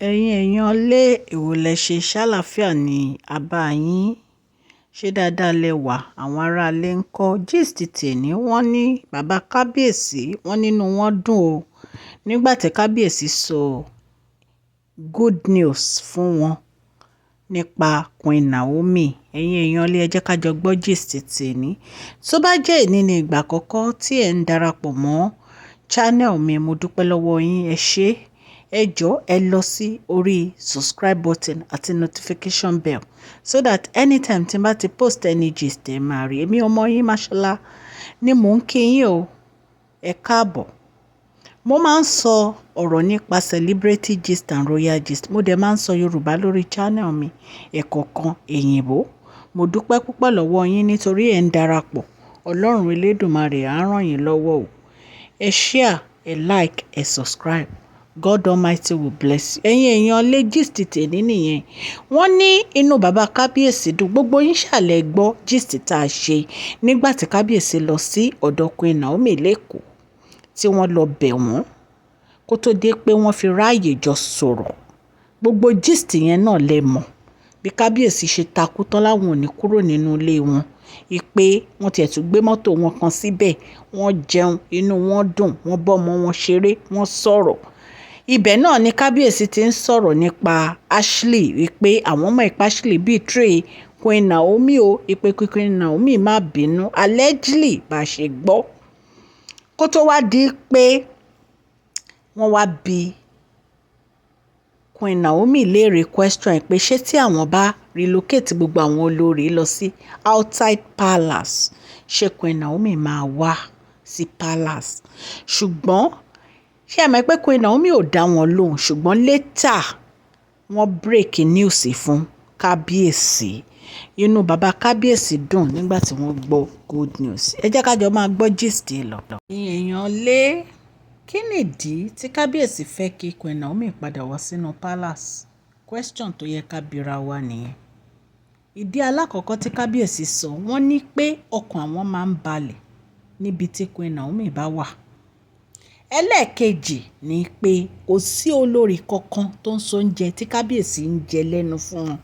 ẹ̀yin èèyàn lé èwo lẹ ṣe ṣàlàáfíà ní abá yín ṣe dáadáa lẹ wà àwọn aráalé ń kọ́ gist tèmi wọ́n ní bàbá kábíyèsí wọ́n nínú wọn dùn o nígbà tí kábíyèsí sọ good news fún wọn nípa Queen Naomi. ẹ̀yin èèyàn lé ẹ jẹ́ ká jọ gbọ́ gist tèmi. tó bá jẹ́ èní ní ìgbà àkọ́kọ́ tí ẹ̀ ń darapọ̀ mọ́ channel mi, mo dúpẹ́ lọ́wọ́ yín, ẹ ṣé. ẹ jọ̀ọ́ ẹ lọ sí orí subscribe button àti notification bell so that anytime tí n bá ti post any gist ẹ máa rí. èmi ọmọ yín Mashola ni mò ń kí yín o, ẹ káàbọ̀. mo máa ń sọ ọ̀rọ̀ nípa celebrity gist and royal gist, mo dẹ̀ máa ń sọ Yorùbá lórí channel mi, ẹ̀kọ̀ọ̀kan èyìnbó. mo dúpẹ́ púpọ̀ lọ́wọ́ yín nítorí ẹ̀ ń darapọ̀. Ọlọ́run Elédùmarè á ràn yín lọ́wọ́ o. ẹ share, ẹ like, ẹ subscribe. God Almighty will bless you. ẹ̀yin èèyàn lé gist tèmi nìyẹn. wọ́n ní inú bàbá kábíyèsí dùn. gbogbo yín ṣàlẹ̀ gbọ́ gist tá a ṣe nígbà tí kábíyèsí lọ sí ọ̀dọ̀ Queen Naomi lẹ́kọ̀ọ́ tí wọ́n lọ bẹ̀ wọ́n kó tó dé pé wọ́n fi ráàyè jọ sọ̀rọ̀. gbogbo gist yẹn náà lẹ mọ̀ bí kábíyèsí ṣe takú tán láwọn ò ní kúrò nínú ilé wọn, ìpè wọ́n tiẹ̀ tún gbé mọ́tò wọn kan síbẹ̀, wọ́n jẹun, inú wọn dùn, wọ́n bọ́mọ wọn ṣeré, wọ́n sọ̀rọ̀. ibẹ̀ náà ni kábíyèsí ti ń sọ̀rọ̀ nípa Ashley wípé àwọn ọmọ ìpa Ashley betray Queen Naomi o, ìpè Queen Naomi má bínú allegedly bá a ṣe gbọ́. kó tó wá di pé wọ́n wá bi Queen Naomi léèrè question pé ṣé tí àwọn bá relocate gbogbo àwọn olórí lọ sí outside palace ṣé Queen Naomi máa wá sí palace. ṣùgbọ́n ṣé ẹ mọ̀ pé Queen Naomi ò dá wọn lóhùn, ṣùgbọ́n later wọ́n break news fún kábíyèsí. inú bàbá kábíyèsí dùn nígbà tí wọ́n gbọ́ good news. ẹ jẹ́ ká jọ máa gbọ́ gist lọ. èèyàn lé kí nìdí tí kábíyèsí fẹ́ kí Queen Naomi padà wá sínú palace? question tó yẹ ká bira wa nìyẹn. ìdí alákọ̀ọ́kọ́ tí kábíyèsí sọ, wọ́n ní pé ọkàn àwọn máa ń balẹ̀ níbi tí Queen Naomi bá wà. ẹlẹ́ẹ̀kejì ni pé kò sí olórí kankan tó ń so oúnjẹ tí kábíyèsí ń jẹ lẹ́nu fún wọn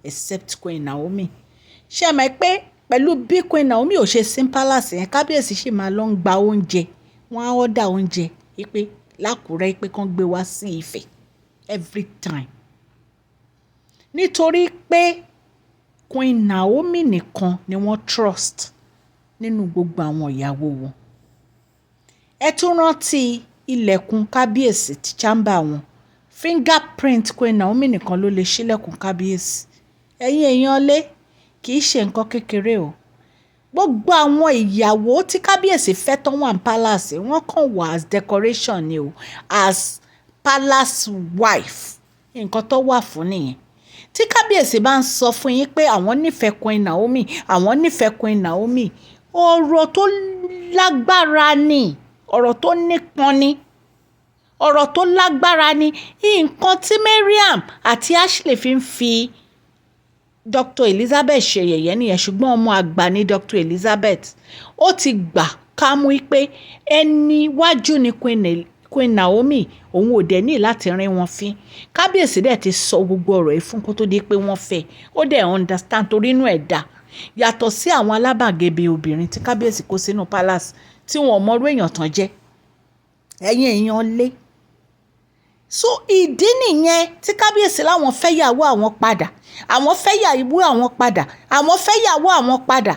except Queen Naomi. ṣé ẹ mọ̀ pé pẹ̀lú bí Queen Naomi ò ṣe sí palace yẹn, kábíyèsí sì máa lọ ń gba oúnjẹ, wọ́n á order oúnjẹ pé lákùrẹ́ pé kán gbé wá sí Ifẹ̀ every time. nítorí pé Queen Naomi nìkan ni wọ́n trust nínú gbogbo àwọn ìyàwó wọn. ẹ tún rántí ilẹ̀kùn kábíyèsí ti chamber wọn, fingerprint Queen Naomi nìkan ló lè ṣílẹ̀kùn kábíyèsí. ẹ̀yin èèyàn lé kì í ṣe nǹkan kékeré o. gbogbo àwọn ìyàwó tí kábíyèsí fẹ́ tán wà ní palace wọ́n kàn wá as decoration ni o, as palace wife. nǹkan tó wà fún nìyẹn. tí kábíyèsí bá ń sọ fún yín pé àwọn nífẹ̀ẹ́ Queen Naomi, àwọn nífẹ̀ẹ́ Queen Naomi, ọ̀rọ̀ tó lágbára ni, ọ̀rọ̀ tó nípọn ni, ọ̀rọ̀ tó lágbára ni. nǹkan tí Mariam àti Ashley fi Dr. Elizabeth ṣe yẹ̀yẹ́ nìyẹn, ṣùgbọ́n ọmọ àgbà ni Dr. Elizabeth. ó ti gbà ká mú pé ẹni wájú ni Queen Naomi, òun ò dẹ̀ ní láti rin wọn fín. kábíyèsí dẹ̀ ti sọ gbogbo ọ̀rọ̀ yìí fún kó tó di pé wọ́n fẹ́, ó dẹ̀ understand torí inú ẹ̀ dá. yàtọ̀ sí àwọn alábàgebè obìnrin tí kábíyèsí kó sínú palace tí wọn ò mọrú èèyàn tán jẹ́. ẹ̀yin èèyàn lé so ìdí nìyẹn tí kábíyèsí láwọn fẹ́ yàwó àwọn padà, àwọn fẹ́ yàwó àwọn padà, àwọn fẹ́ yàwó àwọn padà.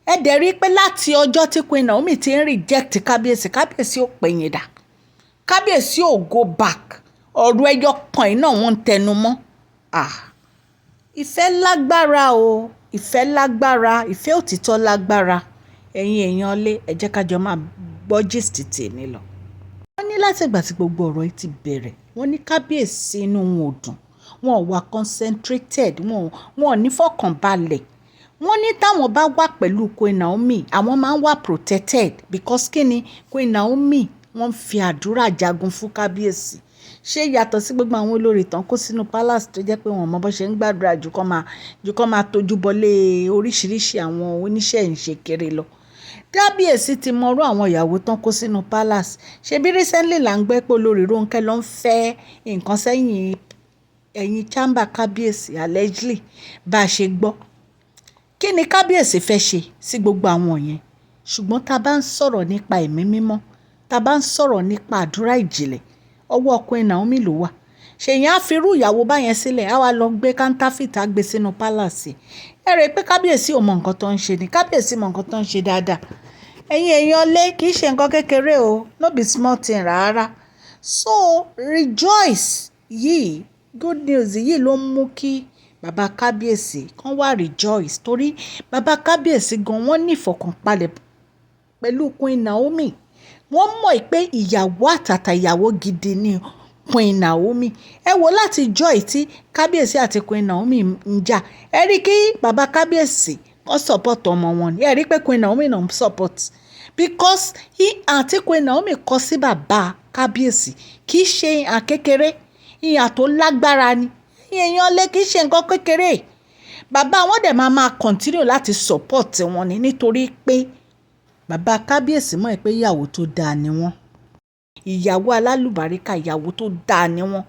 ẹ dẹ̀ rí i pé láti ọjọ́ tí Queen Naomi ti ń reject kábíyèsí, kábíyèsí ò pẹ̀yìn dà, kábíyèsí ò go back. ọ̀rọ̀ ẹyọ kan iná wọn ń tẹnu mọ́. ìfẹ́ lágbára o, ìfẹ́ lágbára, ìfẹ́ òtítọ́ lágbára. ẹ̀yin èèyàn lé ẹ jẹ́ ká jọ máa gbọ́ gist tèmi lọ. wọ́n ní láti ìgbà tí gbogbo ọ̀rọ̀ yìí ti bẹ̀rẹ̀, wọ́n ní kábíyèsí inú wọn ò dùn, wọn ò wà concentrated, wọn ò ní fọkànbalẹ̀. wọ́n ní táwọn bá wà pẹ̀lú Queen Naomi àwọn máa ń wà protected because kí ni Queen Naomi wọ́n ń fi àdúrà jagun fún kábíyèsí. ṣé yàtọ̀ sí gbogbo àwọn olórí tán kó sínú palace tó jẹ́ pé wọ́n mọ bó ṣe ń gbàdúrà ju kọ́ máa tójú bọlé oríṣiríṣi àwọn oníṣẹ́ ìṣèkéré lọ. kábíyèsí ti mọrú àwọn ìyàwó tán kó sínú palace. ṣebí recently là ń gbẹ́ pé olórí Rónkẹ́ ló ń fẹ́ nǹkan sẹ́yìn ẹ̀yìn chamber kábíyèsí allegedly bá a ṣe gbọ́. Kí ni kábíyèsí fẹ́ ṣe sí gbogbo àwọn yẹn? Ṣùgbọ́n tá a bá ń sọ̀rọ̀ nípa ẹ̀mí mímọ́, tá a bá ń sọ̀rọ̀ nípa àdúrà ìjìnlẹ̀, ọwọ́ Queen Naomi ló wà. Ṣèyàn á fi irú ìyàwó báyẹn sílẹ̀, á wá lọ gbé counterfeit á gbé sínú palace. Ẹ rè pé kábíyèsí ò mọ nǹkan tó ń ṣe ni? Kábíyèsí mọ nǹkan tó ń ṣe dáadáa. Ẹ̀yin èèyàn lé, kì í ṣe nǹkan kékeré o, no be small thing rárá. So rejoice yìí, good news yìí ló mú kí bàbá kábíyèsí kan wá rejoice, torí bàbá kábíyèsí gan wọ́n ní ìfọ̀kànbalẹ̀ pẹ̀lú Queen Naomi. Wọ́n mọ̀ pé ìyàwó àtàtà ìyàwó gidi ni Queen Naomi. Ẹ wo láti joy tí kábíyèsí àti Queen Naomi ń jà, ẹ rí kí bàbá kábíyèsí wọ́n support ọmọ wọn ni, ẹ rí pé Queen Naomi náà support, because àti Queen Naomi kọ sí bàbá kábíyèsí kì í ṣe ìhà kékeré, ìhà tó lágbára ni. Èèyàn lé, kì í ṣe nǹkan kékeré. Bàbá wọn dẹ̀ máa continue láti support wọn ni, nítorí pé bàbá kábíyèsí mọ̀ pé ìyàwó tó dáa ni wọ́n, ìyàwó alálùbáríkà, ìyàwó tó dáa ni wọ́n.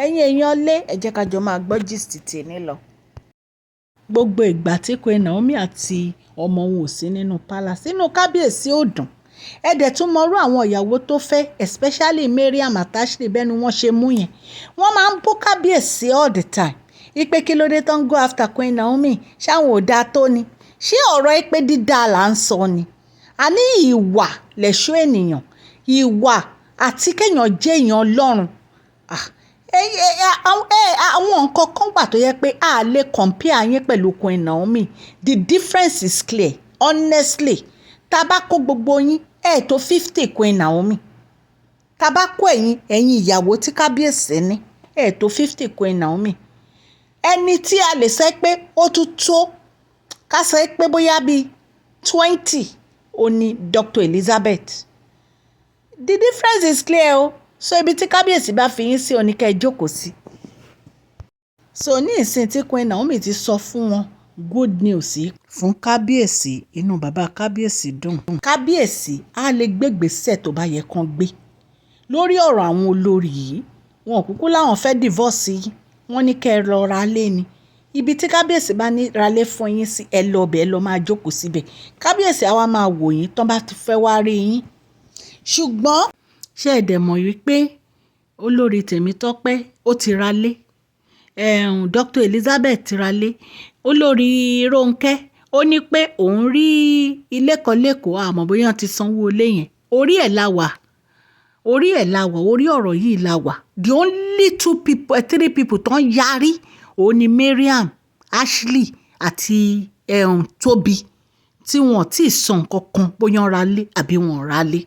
Ẹ̀yin èèyàn lé, ẹ jẹ́ ká jọ máa gbọ́ gist tèmi lọ. Gbogbo ìgbà tí Queen Naomi àti ọmọ wọn ò sí nínú palace, inú kábíyèsí ò dùn. Ẹ dẹ̀ tún mọrú àwọn ìyàwó tó fẹ́, especially Mariam àti Ashley, bẹ́nu wọ́n ṣe mú yẹn. Wọ́n máa ń bú kábíyèsí all the time. Ipe kí ló dé tó ń go after Queen Naomi? Ṣáwọn ò dáa tó ni? Ṣé ọ̀rọ̀ pé dídá là ń sọ ni? A ní ìwà lẹ̀ṣọ́ ènìyàn, ìwà àti kéèyàn jẹ́ èèyàn Ọlọ́run. Àwọn nǹkan kan wà tó yẹ pé a lè compare yín pẹ̀lú Queen Naomi. The difference is clear, honestly. Tá bá kó gbogbo yín, ẹ̀ tó 50 Queen Naomi. Tá bá kó ẹ̀yin ìyàwó tí kábíyèsí ní, ẹ̀ tó 50 Queen Naomi. Ẹni tí a lè sọ pé ó tún tó, ká sọ pé bóyá bíi 20, ó ní Dr. Elizabeth. The difference is clear o. So ibi tí kábíyèsí bá fi yín sí, ó ní kẹ́ ẹ jókòó sí. So ní ìsìn tí Queen Naomi ti sọ fún wọn good news yìí fún kábíyèsí, inú bàbá kábíyèsí dùn. Kábíyèsí á lè gbégbèsè tó bá yẹ kán gbé lórí ọ̀rọ̀ àwọn olórí yìí. Wọn ò kúkú láwọn fẹ́ divorce yìí, wọ́n ní kẹ́ ẹ lọ ra lé ni. Ibi tí kábíyèsí bá ní ra lé fún yín sí, ẹ lọ bẹ̀, ẹ lọ máa jókòó síbẹ̀. Kábíyèsí á wá máa wò yín tán bá ti fẹ́ wá rí yín. Ṣùgbọ́n ṣé ẹ dẹ̀ mọ̀ wípé olórí Tèmítọ́pẹ́ ó ti ra lé, Dr. Elizabeth ti ra lé, olórí Rónkẹ́ ó ní pé òun rí ilé kan lẹ́kọ̀ọ́, àmọ́ bóyá ti sanwó ilé yẹn. Orí ẹ̀ la wà, orí ọ̀rọ̀ yìí la wà. The only 3 people tó ń yarí òun ni Mariam, Ashley àti Tóbi, tí wọ́n ti sọ nǹkan kan bóyá ra lé àbí wọ́n ra lé.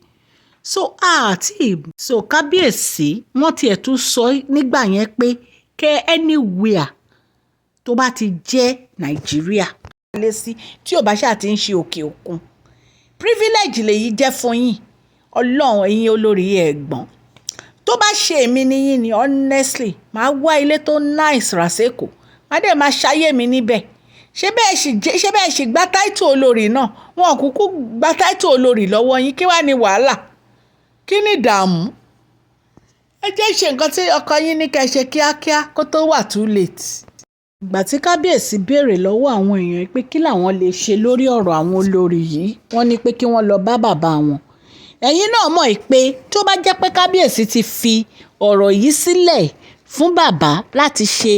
So kábíyèsí wọ́n tiẹ̀ tún sọ nígbà yẹn pé kẹ́ anywhere tó bá ti jẹ́ Nàìjíríà lé sí, tí ò bá ṣáà ti ń ṣe òkè òkun, privilege lèyí jẹ́ fún yín. Ọlọ́run, ẹ̀yin olórí ẹ̀gbọ́n, tó bá ṣe èmi níyìn ni honestly, màá wá ilé tó nice rà sẹ́kọ̀ọ́, màá dẹ̀ máa ṣayé mi níbẹ̀. Ṣé bẹ́ẹ̀ ṣì gba táìtù olórí náà? Wọn ò kúkú gba táìtù olórí lọ́wọ́ yín, kí wàá ní wàhálà? Kí ni ìdààmú? Ẹ jẹ́ ṣe nǹkan tí ọkọ yín ní kẹ́ ṣe kíákíá kó tó wà too late. Ìgbà tí kábíyèsí béèrè lọ́wọ́ àwọn èèyàn pé kí làwọn lè ṣe lórí ọ̀rọ̀ àwọn olórí yìí, wọ́n ní pé kí wọ́n lọ bá bàbá wọn. Ẹ̀yin náà mọ̀ pé tó bá jẹ́ pé kábíyèsí ti fi ọ̀rọ̀ yìí sílẹ̀ fún bàbá láti ṣe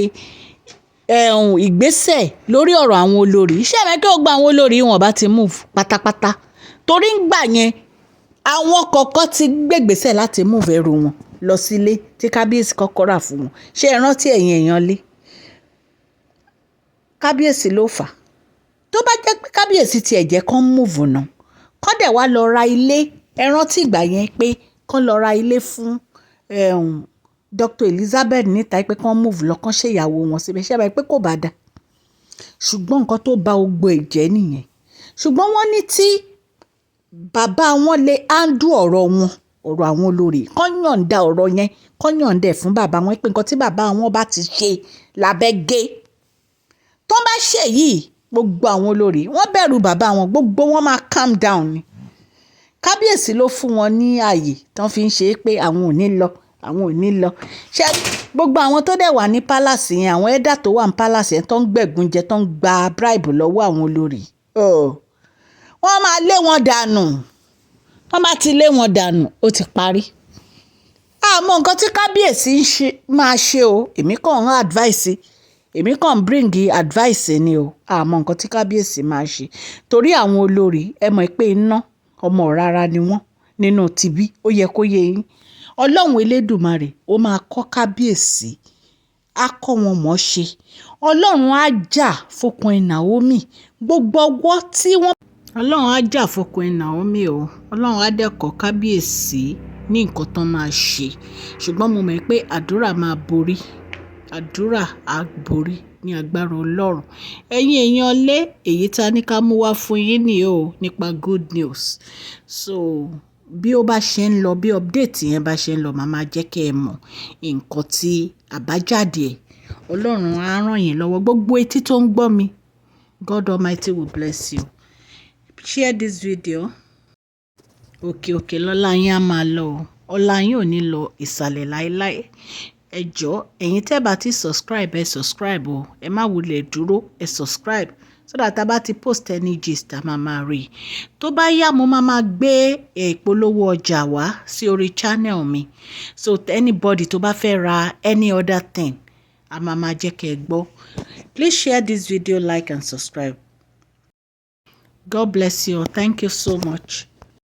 ìgbésẹ̀ lórí ọ̀rọ̀ àwọn olórí, ṣé ẹ̀mẹ́ kí ó gba àwọn olórí wọn bá ti move pátápátá, torí ń gbà yẹn àwọn kọ̀ọ̀kan ti gbégbèsẹ̀ láti move ẹrù wọn lọ sílé tí kábíyèsí kọ́kọ́ rà fún wọn. Ṣé ẹ rántí ẹ̀yin èèyàn lé? Kábíyèsí ló fà á. Tó bá jẹ́ pé kábíyèsí tiẹ̀ jẹ́ kán move náà, kán dẹ̀ wá lọ ra ilé. Ẹ rántí ìgbà yẹn pé kán lọ ra ilé fún Dr. Elizabeth níta pé kán move lọ, kán ṣèyàwó wọn síbẹ̀. Ṣé ẹ bá pé kò bá dà? Ṣùgbọ́n nǹkan tó ba gbogbo ìjẹ́ nìyẹn. Ṣùgbọ́n wọ́n ní tí bàbá wọn lè handle ọ̀rọ̀ àwọn olórí, kán yọ̀ǹda ọ̀rọ̀ yẹn, kán yọ̀ǹda ẹ̀ fún bàbá wọn pé nǹkan tí bàbá wọn bá ti ṣe lábẹ́ gé. Tó bá ṣe yìí, gbogbo àwọn olórí wọ́n bẹ̀rù bàbá wọn, gbogbo wọn máa calm down ni. Kábíyèsí ló fún wọn ní ààyè tán fi ń ṣe pé àwọn ò ní lọ, àwọn ò ní lọ. Ṣé gbogbo àwọn tó dẹ̀ wà ní palace yẹn, àwọn ẹ̀dà tó wà ní palace yẹn tó ń gbẹ̀gùn jẹ tó ń gba bribe lọ́wọ́ àwọn olórí, wọ́n máa lé wọn dànù. Wọ́n bá ti lé wọn dànù ó ti parí. Àmọ́ nǹkan tí kábíyèsí máa ṣe o, èmi kàn ń advice, èmi kàn ń bring advice ni o. Àmọ́ nǹkan tí kábíyèsí máa ṣe torí àwọn olórí ẹ mọ̀ pé iná ọmọ rárá ni wọ́n nínú tìbí, ó yẹ kó yé yín. Ọlọ́run Elédùmarè ó máa kọ́ kábíyèsí, á kọ́ wọn mọ̀ ṣe. Ọlọ́run á jà fún Naomi gbogbo ọwọ́ tí wọ́n. Ọlọ́run á jà fún Naomi o. Ọlọ́run á dẹ̀ kọ́ kábíyèsí ní nǹkan tán máa ṣe. Ṣùgbọ́n mo mọ̀ pé àdúrà máa borí. Àdúrà á borí ní agbára Ọlọ́run. Ẹ̀yin èèyàn lé èyí tá ní ká mú wá fún yín ní o nípa good news. So bí ó bá ṣe ń lọ, bí update yẹn bá ṣe ń lọ, màá máa jẹ́ kí ẹ mọ̀ nǹkan tí àbájáde ẹ̀. Ọlọ́run á ràn yín lọ́wọ́. Gbogbo etí tó ń gbọ́ mi, God Almighty will bless you. Share this video. Òkè lọ́lá yín á máa lọ o. Ọlá yín ò ní lọ ìsàlẹ̀ láéláé. Ẹ jọ̀ọ́ ẹ̀yin tẹ́ bá ti subscribe, ẹ subscribe o. Ẹ má wulẹ̀ dúró, ẹ subscribe so that tá bá ti post any gist a máa rí. Tó bá yá mo máa gbé ìpolówó ọjà wá sí orí channel mi. So anybody tó bá fẹ́ ra any other thing, a máa jẹ́ kẹ́ ẹ gbọ́. Please share this video, like and subscribe. God bless you. Thank you so much.